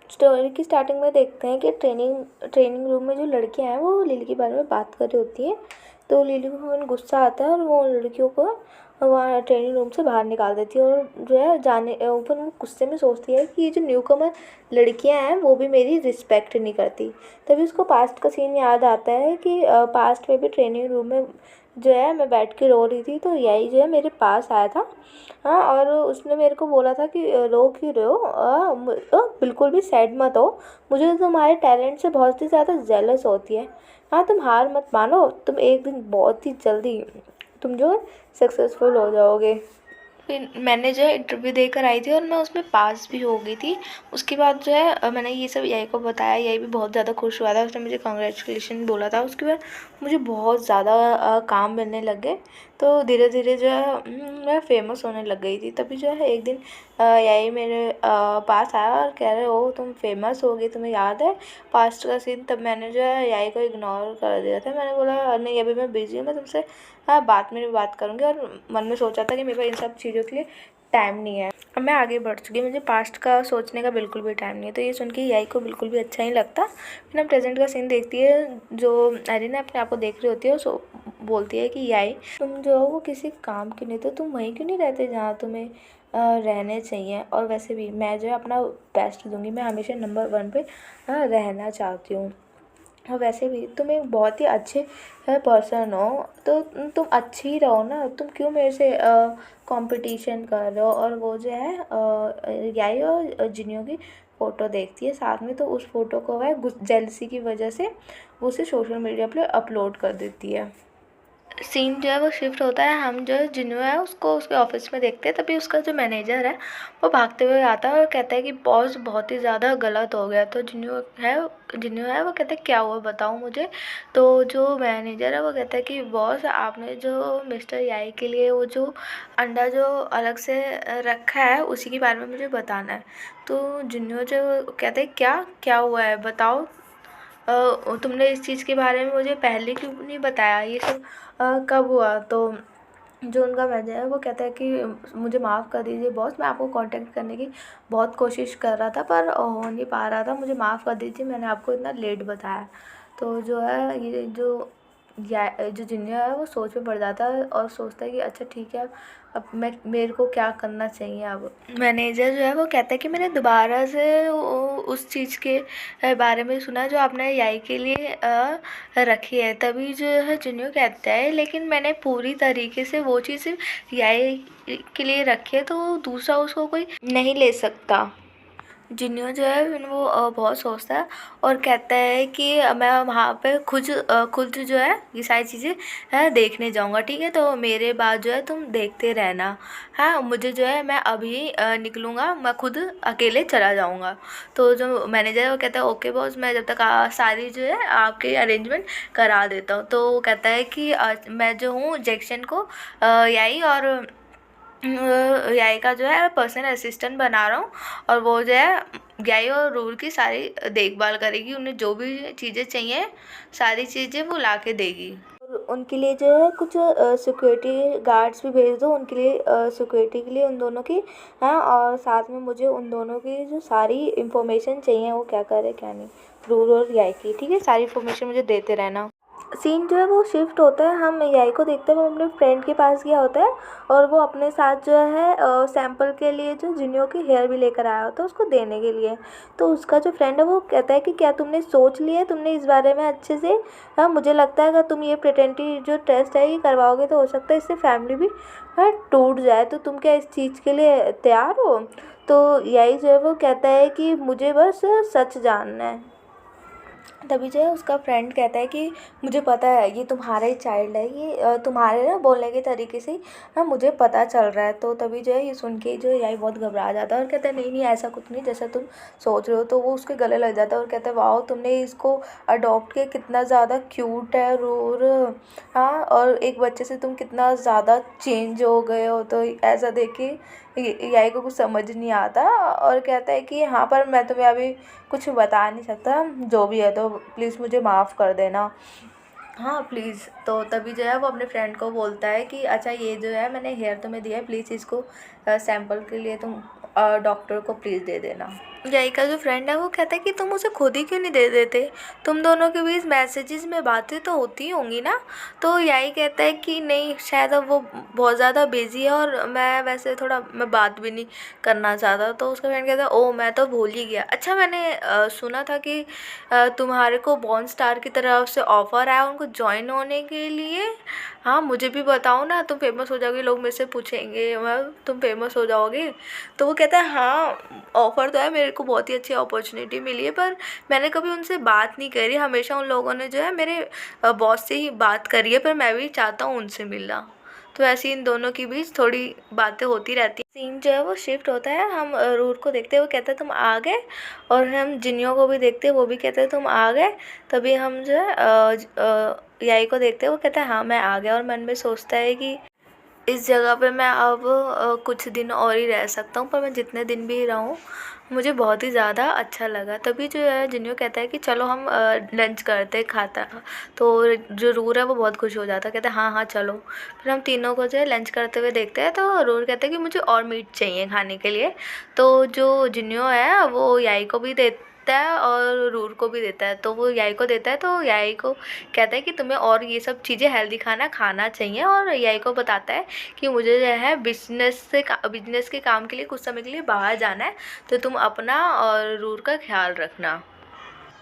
Story की starting में देखते हैं कि ट्रेनिंग रूम में जो लड़कियां हैं वो लिली के बारे में बात कर रही होती हैं। तो लिली को बहुत गुस्सा आता है और वो उन लड़कियों को वहाँ ट्रेनिंग रूम से बाहर निकाल देती है। और जो है जाने ऊपर वो गुस्से में सोचती है कि ये जो न्यू कमर लड़कियां हैं वो भी मेरी रिस्पेक्ट नहीं करती। तभी उसको पास्ट का सीन याद आता है कि पास्ट में भी ट्रेनिंग रूम में जो है मैं बैठ के रो रही थी, तो यही जो है मेरे पास आया था। हाँ, और उसने मेरे को बोला था कि रो क्यों रहे हो, बिल्कुल भी सैड मत हो, मुझे तुम्हारे टैलेंट से बहुत ही ज़्यादा जेलस होती है। हाँ, तुम हार मत मानो, तुम एक दिन बहुत ही जल्दी तुम जो है सक्सेसफुल हो जाओगे। फिर मैंने जो है इंटरव्यू देकर आई थी और मैं उसमें पास भी हो गई थी। उसके बाद जो है मैंने ये सब यही को बताया, यही भी बहुत ज़्यादा खुश हुआ था, उसने मुझे कांग्रेचुलेशन बोला था। उसके बाद मुझे बहुत ज़्यादा काम मिलने लग गए। तो धीरे धीरे जो है मैं फेमस होने लग गई थी। तभी जो है एक दिन यही मेरे पास आया और कह रहे हो तुम फेमस हो गई, तुम्हें याद है पास्ट का सीन। तब मैंने जो है यही को इग्नोर कर दिया था। मैंने बोला नहीं, अभी मैं बिज़ी हूँ, मैं तुमसे बाद में भी बात करूँगी। और मन में सोचा था कि मेरे पास इन सब चीज़ों के लिए टाइम नहीं है। अब मैं आगे बढ़ चुकी हूँ, मुझे पास्ट का सोचने का बिल्कुल भी टाइम नहीं है। तो ये सुन के यही को बिल्कुल भी अच्छा नहीं लगता। फिर हम प्रेजेंट का सीन देखती है, जो एरिना अपने आप को देख रही होती है, सो बोलती है कि यही तुम जो हो वो किसी काम की नहीं, तो तुम वहीं क्यों नहीं रहते जहाँ तुम्हें रहने चाहिए। और वैसे भी मैं जो है अपना बेस्ट दूंगी, मैं हमेशा नंबर 1 पे रहना चाहती हूँ। और वैसे भी तुम एक बहुत ही अच्छे पर्सन हो, तो तुम अच्छी ही रहो ना, तुम क्यों मेरे से कंपटीशन कर रहे हो। और वो जो है याई और जिनियो की फ़ोटो देखती है साथ में, तो उस फ़ोटो को वह जेलसी की वजह से वो उसे सोशल मीडिया पे अपलोड कर देती है। सीन जो है वो शिफ्ट होता है, हम जो जिन्हों है उसको उसके ऑफिस में देखते हैं। तभी उसका जो मैनेजर है वो भागते हुए आता है और कहता है कि बॉस बहुत ही ज़्यादा गलत हो गया। तो जिन्हों है वो कहता है क्या हुआ बताओ मुझे। तो जो मैनेजर है वो कहता है कि बॉस आपने जो मिस्टर याई के लिए वो जो अंडा जो अलग से रखा है उसी के बारे में मुझे बताना है। तो जिन्हों जो कहते हैं क्या क्या हुआ है बताओ, तुमने इस चीज़ के बारे में मुझे पहले क्यों नहीं बताया, ये सब कब हुआ। तो जो उनका मैनेजर है वो कहता है कि मुझे माफ़ कर दीजिए बॉस, मैं आपको कांटेक्ट करने की बहुत कोशिश कर रहा था पर हो नहीं पा रहा था, मुझे माफ़ कर दीजिए, मैंने आपको इतना लेट बताया। तो जो है ये जो जिन्या है वो सोच में पड़ जाता है और सोचता है कि अच्छा ठीक है, अब मेरे को क्या करना चाहिए। अब मैनेजर जो है वो कहता है कि मैंने दोबारा से उस चीज़ के बारे में सुना जो आपने याई के लिए रखी है। तभी जो है जुनियो कहता है लेकिन मैंने पूरी तरीके से वो चीज़ सिर्फ याई के लिए रखी है, तो दूसरा उसको कोई नहीं ले सकता। जिन्हों जो है फिर वो बहुत सोचता है और कहता है कि मैं वहाँ पे खुद जो है ये सारी चीज़ें देखने जाऊँगा, ठीक है, तो मेरे बाद जो है तुम देखते रहना। हाँ, मुझे जो है मैं अभी निकलूँगा, मैं खुद अकेले चला जाऊँगा। तो जो मैनेजर है वो कहता है ओके बॉस, मैं जब तक सारी जो है आपके अरेंजमेंट करा देता हूँ। तो वो कहता है कि मैं जो हूँ जैक्सन को यही और याई का जो है पर्सनल असिस्टेंट बना रहा हूँ और वो जो है याई और रूल की सारी देखभाल करेगी, उन्हें जो भी चीज़ें चाहिए सारी चीज़ें वो ला के देगी। और उनके लिए जो है कुछ सिक्योरिटी गार्ड्स भी भेज दो उनके लिए, सिक्योरिटी के लिए उन दोनों की। हाँ, और साथ में मुझे उन दोनों की जो सारी इन्फॉर्मेशन चाहिए वो क्या करे क्या नहीं, रूल और याई की, ठीक है, सारी इन्फॉर्मेशन मुझे देते रहना। सीन जो है वो शिफ्ट होता है, हम याई को देखते हैं वो अपने फ्रेंड के पास गया होता है और वो अपने साथ जो है सैंपल के लिए जो जूनियो की हेयर भी लेकर आया होता है उसको देने के लिए। तो उसका जो फ्रेंड है वो कहता है कि क्या तुमने सोच लिया है तुमने इस बारे में अच्छे से। हाँ, मुझे लगता है अगर तुम ये प्रेटेंटी जो टेस्ट है ये करवाओगे तो हो सकता है इससे फैमिली भी टूट जाए, तो तुम क्या इस चीज़ के लिए तैयार हो। तो यही जो है वो कहता है कि मुझे बस सच जानना है। तभी जो है उसका फ्रेंड कहता है कि मुझे पता है ये तुम्हारा ही चाइल्ड है, ये तुम्हारे ना बोलने के तरीके से ही मुझे पता चल रहा है। तो तभी जो है ये सुन के जो याई बहुत घबरा जाता है और कहता है नहीं नहीं ऐसा कुछ नहीं जैसा तुम सोच रहे हो। तो वो उसके गले लग जाता है और कहता है वाह तुमने इसको अडॉप्ट किया, कितना ज़्यादा क्यूट है। और हाँ, और एक बच्चे से तुम कितना ज़्यादा चेंज हो गए हो। तो ऐसा देख के याई को कुछ समझ नहीं आता और कहता है कि हाँ पर मैं तुम्हें अभी कुछ बता नहीं सकता, जो भी है तो प्लीज़ मुझे माफ़ कर देना। हाँ प्लीज़। तो तभी जो है वो अपने फ्रेंड को बोलता है कि अच्छा ये जो है मैंने हेयर तुम्हें दिया है, प्लीज़ इसको सैंपल के लिए तुम डॉक्टर को प्लीज़ दे देना। यही का जो फ्रेंड है वो कहता है कि तुम उसे खुद ही क्यों नहीं दे देते, तुम दोनों के बीच मैसेजेस में बातें तो होती होंगी ना। तो यही कहता है कि नहीं, शायद अब वो बहुत ज़्यादा बिजी है और मैं वैसे थोड़ा मैं बात भी नहीं करना चाहता। तो उसका फ्रेंड कहता है ओ मैं तो भूल ही गया, अच्छा मैंने सुना था कि तुम्हारे को बॉर्न स्टार की तरफ से ऑफ़र आया उनको ज्वाइन होने के लिए। हाँ मुझे भी बताओ ना, तुम फेमस हो जाओगी, लोग मेरे से पूछेंगे मैं तुम फेमस हो जाओगे। तो वो कहता है हाँ ऑफ़र तो है, मेरे को बहुत ही अच्छी अपॉर्चुनिटी मिली है, पर मैंने कभी उनसे बात नहीं करी, हमेशा उन लोगों ने जो है मेरे बॉस से ही बात करी है, पर मैं भी चाहता हूँ उनसे मिलना। तो ऐसे ही इन दोनों के बीच थोड़ी बातें होती रहती हैं। सीन जो है वो शिफ्ट होता है, हम रूर को देखते हैं, वो कहता है तुम आ गए, और हम जिन्यों को भी देखते हैं, वो भी कहते हैं तुम आ गए। तभी हम जो है याई को देखते हैं, वो कहता है हाँ मैं आ गया, और मन में सोचता है कि इस जगह पे मैं अब कुछ दिन और ही रह सकता हूँ, पर मैं जितने दिन भी रहूँ मुझे बहुत ही ज़्यादा अच्छा लगा। तभी जो है जिन्हों कहता है कि चलो हम लंच करते खाता। तो जो रूर है वो बहुत खुश हो जाता है, कहता है हाँ हाँ चलो। फिर हम तीनों को जो है लंच करते हुए देखते हैं, तो रूर कहता है कि मुझे और मीट चाहिए खाने के लिए। तो जो जिन्यों है वो याई को भी देता है और रूर को भी देता है। तो वो याई को देता है, तो याई को कहता है कि तुम्हें और ये सब चीज़ें हेल्दी खाना खाना चाहिए, और याई को बताता है कि मुझे जो है बिजनेस के काम के लिए कुछ समय के लिए बाहर जाना है, तो तुम अपना और रूर का ख्याल रखना।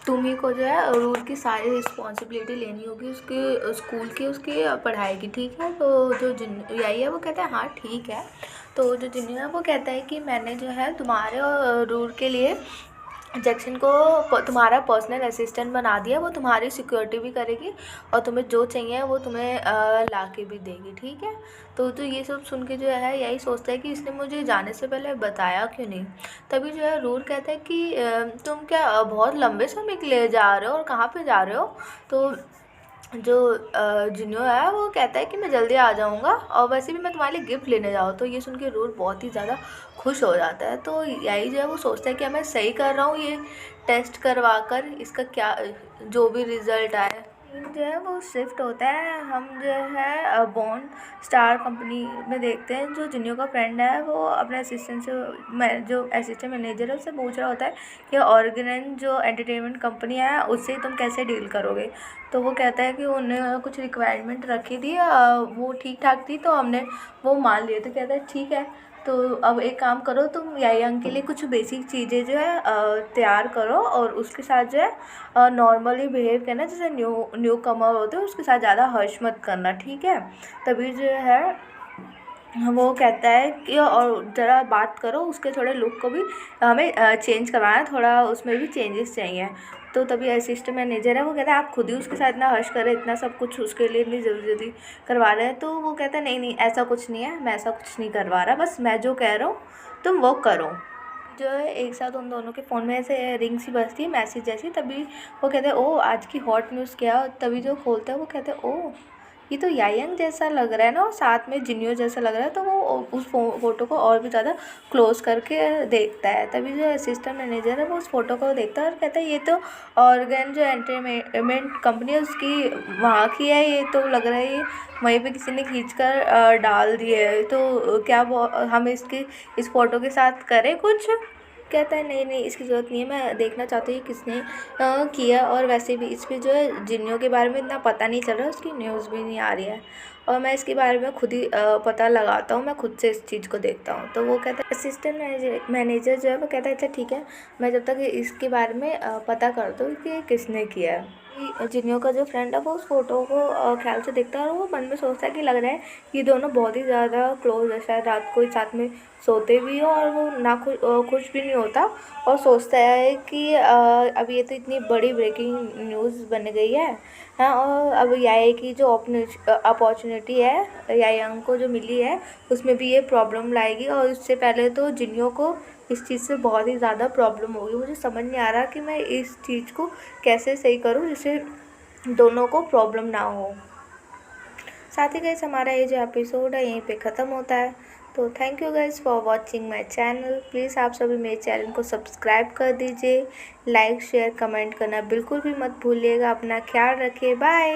तुम्ही को जो है रूर की सारी रिस्पॉन्सिबिलिटी लेनी होगी उसके स्कूल की, उसकी पढ़ाई की, ठीक है। तो जो जिन याई है वो कहता है हाँ ठीक है। तो जो जिन्नू है वो कहता है कि मैंने जो है तुम्हारे और रूर के लिए जैक्सन को तुम्हारा पर्सनल असिस्टेंट बना दिया, वो तुम्हारी सिक्योरिटी भी करेगी और तुम्हें जो चाहिए वो तुम्हें ला के भी देगी, ठीक है। तो ये सब सुन के जो है यही सोचता है कि इसने मुझे जाने से पहले बताया क्यों नहीं। तभी जो है रूर कहता है कि तुम क्या बहुत लंबे समय के लिए जा रहे हो और कहाँ पे जा रहे हो। तो जो जिन्यो है वो कहता है कि मैं जल्दी आ जाऊँगा, और वैसे भी मैं तुम्हारे लिए गिफ्ट लेने जाऊँ। तो ये सुन के रूर बहुत ही ज़्यादा खुश हो जाता है। तो यही जो है वो सोचता है कि मैं सही कर रहा हूँ ये टेस्ट करवा कर, इसका क्या जो भी रिज़ल्ट आए। जो है वो शिफ्ट होता है, हम जो है बॉर्न स्टार कंपनी में देखते हैं। जो जिन्यो का फ्रेंड है वो अपने असिस्टेंट से जो असिस्टेंट मैनेजर है उससे पूछ रहा होता है कि ऑर्गेनाइज जो एंटरटेनमेंट कंपनी है उससे तुम कैसे डील करोगे। तो वो कहता है कि उन्होंने कुछ रिक्वायरमेंट रखी थी, वो ठीक ठाक थी तो हमने वो मान लिए। तो कहता है ठीक है, तो अब एक काम करो, तुम यायांग के लिए कुछ बेसिक चीज़ें जो है तैयार करो, और उसके साथ जो है नॉर्मली बिहेव करना, जैसे न्यू कमर होते हैं उसके साथ ज़्यादा हर्ष मत करना, ठीक है। तभी जो है वो कहता है कि और ज़रा बात करो उसके थोड़े लुक को भी हमें चेंज करवाना है, थोड़ा उसमें भी चेंजेस चाहिए। तो तभी असिस्टेंट मैनेजर है वो कहता है आप खुद ही उसके साथ इतना हर्ष करें, इतना सब कुछ उसके लिए इतनी जल्दी जल्दी करवा रहे हैं। तो वो कहता है नहीं नहीं ऐसा कुछ नहीं है, मैं ऐसा कुछ नहीं करवा रहा, बस मैं जो कह रहा हूँ तुम वो करो। जो है एक साथ उन दोनों के फ़ोन में ऐसे रिंग सी बजती है मैसेज जैसी। तभी वो कहते हैं ओ आज की हॉट न्यूज़ क्या। तभी जो खोलता है वो कहते हैं ओ ये तो यायांग जैसा लग रहा है ना, और साथ में जिन्यो जैसा लग रहा है। तो वो उस फ़ोटो को और भी ज़्यादा क्लोज करके देखता है। तभी जो असिस्टेंट मैनेजर है वो उस फ़ोटो को देखता है और कहता है ये तो ऑर्गन जो एंटरटेनमेंट कंपनी है उसकी वहाँ की है, ये तो लग रहा है ये वहीं पे किसी ने खींच कर डाल दिया है। तो क्या हम इस फ़ोटो के साथ करें कुछ। कहता है नहीं नहीं इसकी ज़रूरत नहीं है, मैं देखना चाहती हूँ किसने किया, और वैसे भी इस पर जो है जिन्यों के बारे में इतना पता नहीं चल रहा है, उसकी न्यूज़ भी नहीं आ रही है, और मैं इसके बारे में खुद ही पता लगाता हूँ, मैं खुद से इस चीज़ को देखता हूँ। तो वो कहता है असिस्टेंट मैनेजर जो है वो कहता है अच्छा ठीक है, मैं जब तक इसके बारे में पता कर दूँ कि किसने किया है। जिन्यों का जो फ्रेंड है वो उस फोटो को ख्याल से देखता है, और वो मन में सोचता है कि लग रहा है ये दोनों बहुत ही ज़्यादा क्लोज है, शायद रात को ही साथ में सोते भी हो, और वो ना खुश भी नहीं होता, और सोचता है कि अब ये तो इतनी बड़ी ब्रेकिंग न्यूज़ बन गई है। हाँ, और अब याई की जो अपॉर्चुनिटी है यायांग को जो मिली है उसमें भी ये प्रॉब्लम लाएगी, और इससे पहले तो जिन्यों को इस चीज़ से बहुत ही ज़्यादा प्रॉब्लम होगी। मुझे समझ नहीं आ रहा कि मैं इस चीज़ को कैसे सही करूँ जिससे दोनों को प्रॉब्लम ना हो। साथ ही गाइस हमारा ये जो एपिसोड है यहीं पे ख़त्म होता है। तो thank you guys for watching my channel. Please आप सभी मेरे चैनल को सब्सक्राइब कर दीजिए, लाइक शेयर कमेंट करना बिल्कुल भी मत भूलिएगा। अपना ख्याल रखिए, बाय।